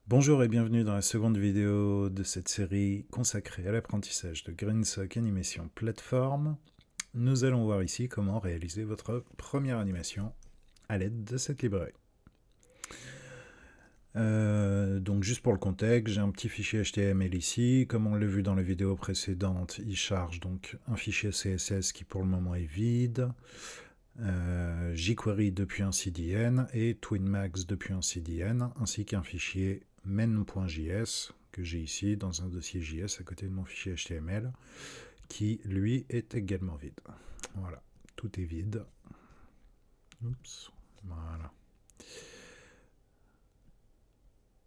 Bonjour et bienvenue dans la seconde vidéo de cette série consacrée à l'apprentissage de GreenSock Animation Platform. Nous allons voir ici comment réaliser votre première animation à l'aide de cette librairie. Donc juste pour le contexte, j'ai un petit fichier HTML ici. Comme on l'a vu dans la vidéo précédente, il charge donc un fichier CSS qui pour le moment est vide, jQuery depuis un CDN et TwinMax depuis un CDN, ainsi qu'un fichier main.js que j'ai ici dans un dossier JS à côté de mon fichier HTML qui lui est également vide. Voilà, tout est vide. Oups, voilà.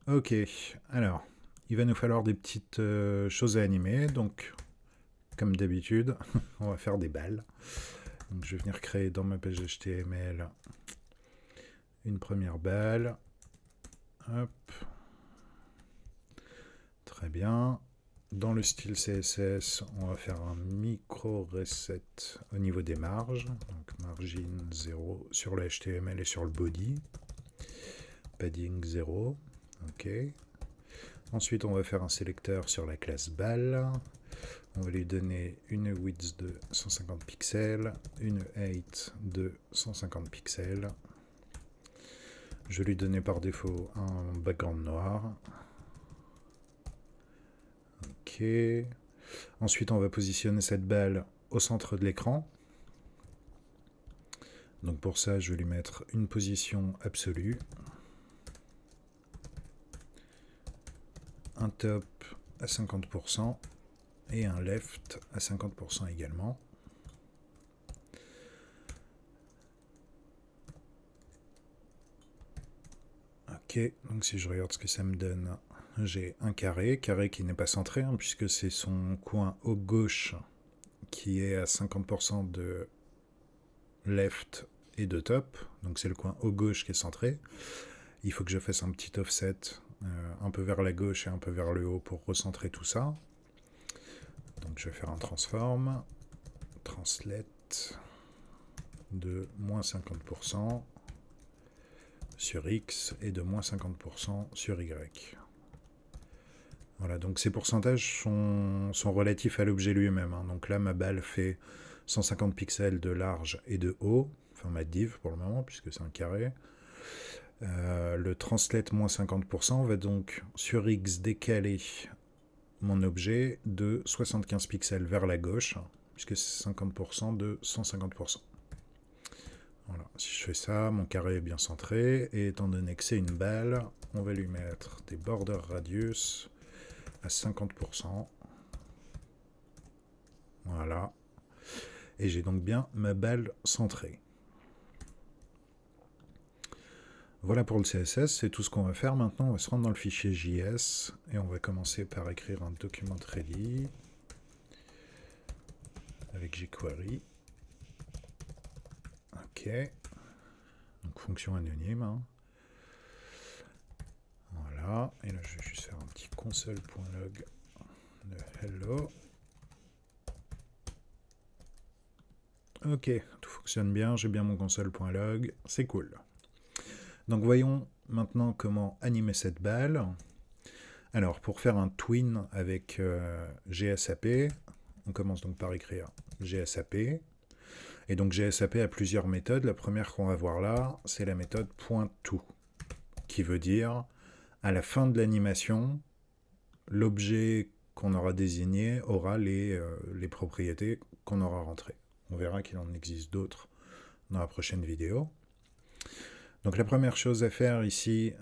Ok, alors, il va nous falloir des petites choses à animer, donc comme d'habitude, on va faire des balles. Donc je vais venir créer dans ma page HTML une première balle. Hop. Très bien. Dans le style CSS, on va faire un micro reset au niveau des marges. Donc margin 0 sur le HTML et sur le body. Padding 0. OK. Ensuite, on va faire un sélecteur sur la classe balle. On va lui donner une width de 150 pixels, une height de 150 pixels. Je vais lui donner par défaut un background noir. Ok. Ensuite, on va positionner cette balle au centre de l'écran. Donc pour ça, je vais lui mettre une position absolue. Un top à 50% et un left à 50% également. Ok, donc si je regarde ce que ça me donne, j'ai un carré qui n'est pas centré, puisque c'est son coin au gauche qui est à 50% de left et de top, donc c'est le coin au gauche qui est centré. Il faut que je fasse un petit offset un peu vers la gauche et un peu vers le haut pour recentrer tout ça. Donc je vais faire un transform, translate de moins 50% sur X et de moins 50% sur Y. Voilà, donc ces pourcentages sont relatifs à l'objet lui-même. Donc là, ma balle fait 150 pixels de large et de haut, enfin ma div pour le moment, puisque c'est un carré. Le translate moins 50% va donc sur X décaler mon objet de 75 pixels vers la gauche, puisque c'est 50% de 150%. Voilà. Si je fais ça, mon carré est bien centré, et étant donné que c'est une balle, on va lui mettre des border radius à 50%. Voilà. Et j'ai donc bien ma balle centrée. Voilà pour le CSS, c'est tout ce qu'on va faire. Maintenant, on va se rendre dans le fichier JS, et on va commencer par écrire un document ready avec jQuery. Ok. Donc fonction anonyme. Voilà. Et là, je vais juste faire un petit console.log de hello. Ok, tout fonctionne bien, j'ai bien mon console.log, c'est cool. Donc voyons maintenant comment animer cette balle. Alors pour faire un twin avec GSAP, on commence donc par écrire GSAP. Et donc GSAP a plusieurs méthodes. La première qu'on va voir là, c'est la méthode .to, qui veut dire à la fin de l'animation, l'objet qu'on aura désigné aura les propriétés qu'on aura rentrées. On verra qu'il en existe d'autres dans la prochaine vidéo. Donc la première chose à faire ici,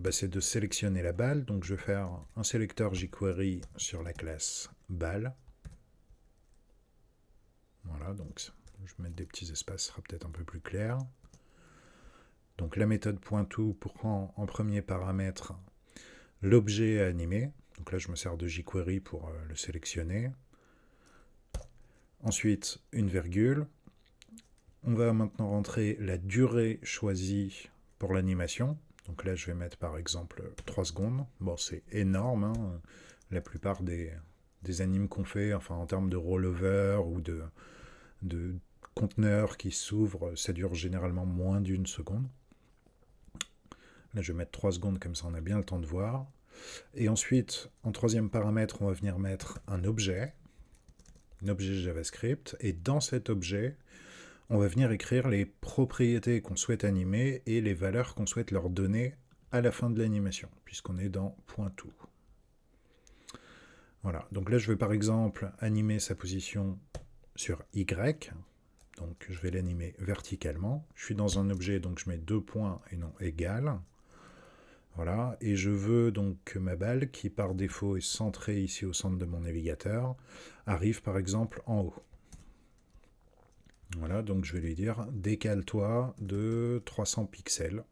c'est de sélectionner la balle. Donc je vais faire un sélecteur jQuery sur la classe balle. Voilà, donc je vais mettre des petits espaces, ce sera peut-être un peu plus clair. Donc la méthode .to prend en premier paramètre l'objet à animer. Donc là je me sers de jQuery pour le sélectionner. Ensuite une virgule. On va maintenant rentrer la durée choisie pour l'animation. Donc là, je vais mettre par exemple 3 secondes. Bon, c'est énorme. La plupart des animes qu'on fait, enfin en termes de rollover ou de conteneurs qui s'ouvrent, ça dure généralement moins d'une seconde. Là, je vais mettre 3 secondes, comme ça on a bien le temps de voir. Et ensuite, en troisième paramètre, on va venir mettre un objet JavaScript, et dans cet objet, on va venir écrire les propriétés qu'on souhaite animer et les valeurs qu'on souhaite leur donner à la fin de l'animation, puisqu'on est dans .to. Voilà, donc là je vais par exemple animer sa position sur Y, donc je vais l'animer verticalement. Je suis dans un objet, donc je mets 2 points et non égal. Voilà, et je veux donc que ma balle, qui par défaut est centrée ici au centre de mon navigateur, arrive par exemple en haut. Voilà, donc je vais lui dire décale-toi de 300 pixels.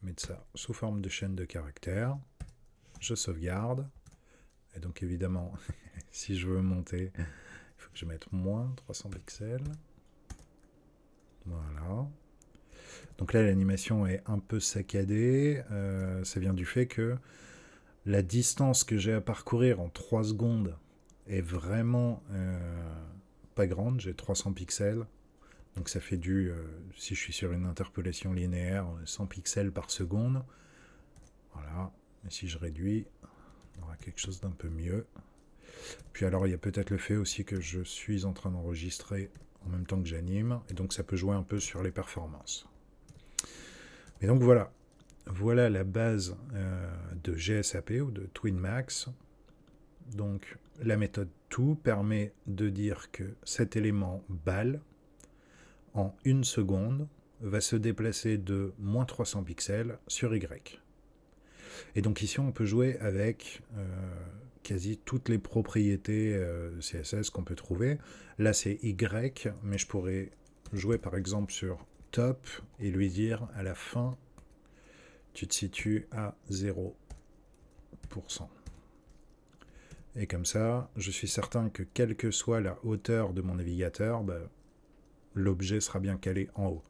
Mettre ça sous forme de chaîne de caractères. Je sauvegarde. Et donc évidemment, si je veux monter, il faut que je mette moins 300 pixels. Voilà. Donc là, l'animation est un peu saccadée. Ça vient du fait que la distance que j'ai à parcourir en 3 secondes est vraiment pas grande. J'ai 300 pixels. Donc ça fait si je suis sur une interpolation linéaire, 100 pixels par seconde. Voilà. Et si je réduis, on aura quelque chose d'un peu mieux. Puis alors, il y a peut-être le fait aussi que je suis en train d'enregistrer en même temps que j'anime. Et donc ça peut jouer un peu sur les performances. Et donc voilà. Voilà la base de GSAP ou de TwinMax. Donc la méthode to permet de dire que cet élément balle, en 1 seconde, va se déplacer de moins 300 pixels sur Y. Et donc ici, on peut jouer avec quasi toutes les propriétés CSS qu'on peut trouver. Là, c'est Y, mais je pourrais jouer par exemple sur top et lui dire à la fin, tu te situes à 0%. Et comme ça, je suis certain que quelle que soit la hauteur de mon navigateur, l'objet sera bien calé en haut.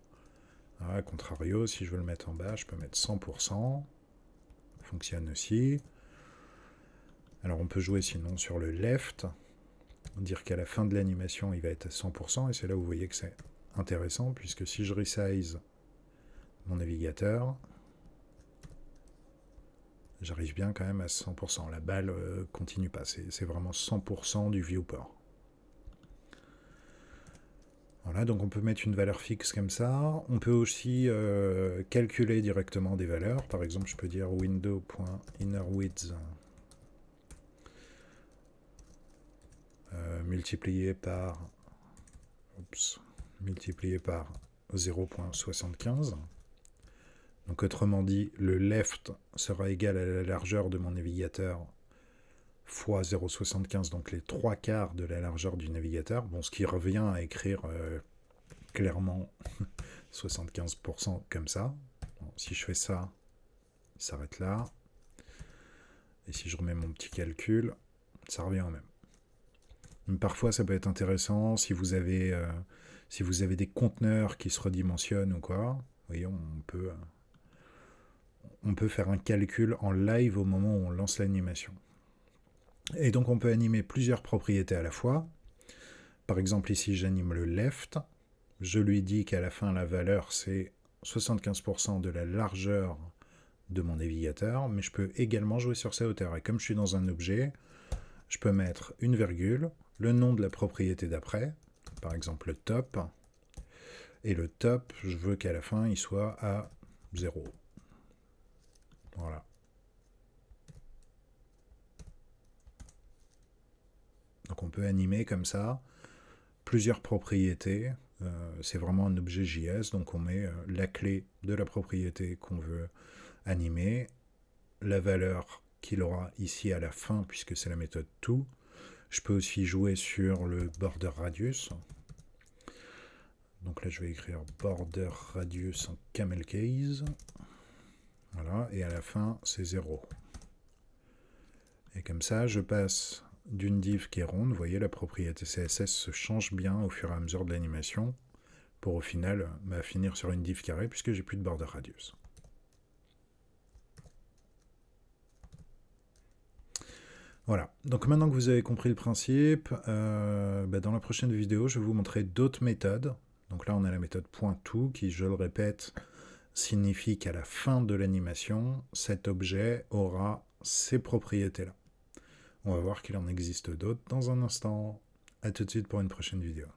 A contrario, si je veux le mettre en bas, je peux mettre 100%. Ça fonctionne aussi. Alors on peut jouer sinon sur le left, dire qu'à la fin de l'animation, il va être à 100%, et c'est là où vous voyez que c'est intéressant, puisque si je resize mon navigateur, j'arrive bien quand même à 100%. La balle continue pas, c'est vraiment 100% du viewport. Voilà, donc on peut mettre une valeur fixe comme ça. On peut aussi calculer directement des valeurs. Par exemple, je peux dire window.innerWidth multiplié par 0.75. Donc autrement dit, le left sera égal à la largeur de mon navigateur fois 0.75, donc les 3/4 de la largeur du navigateur. Bon, ce qui revient à écrire clairement 75% comme ça. Bon, si je fais ça, il s'arrête là. Et si je remets mon petit calcul, ça revient au même. Mais parfois, ça peut être intéressant si vous avez des conteneurs qui se redimensionnent ou quoi. Vous voyez, on peut faire un calcul en live au moment où on lance l'animation. Et donc, on peut animer plusieurs propriétés à la fois. Par exemple, ici, j'anime le left. Je lui dis qu'à la fin, la valeur, c'est 75% de la largeur de mon navigateur, mais je peux également jouer sur sa hauteur. Et comme je suis dans un objet, je peux mettre une virgule, le nom de la propriété d'après, par exemple le top, et le top, je veux qu'à la fin, il soit à 0. Voilà. Donc on peut animer comme ça plusieurs propriétés. C'est vraiment un objet JS, donc on met la clé de la propriété qu'on veut animer, la valeur qu'il aura ici à la fin, puisque c'est la méthode to. Je peux aussi jouer sur le border radius. Donc là, je vais écrire border radius en camel case. Voilà, et à la fin, c'est 0. Et comme ça, je passe d'une div qui est ronde. Vous voyez, la propriété CSS se change bien au fur et à mesure de l'animation, pour au final finir sur une div carrée, puisque j'ai plus de border radius. Voilà, donc maintenant que vous avez compris le principe, dans la prochaine vidéo, je vais vous montrer d'autres méthodes. Donc là, on a la méthode .to qui, je le répète, signifie qu'à la fin de l'animation, cet objet aura ces propriétés-là. On va voir qu'il en existe d'autres dans un instant. A tout de suite pour une prochaine vidéo.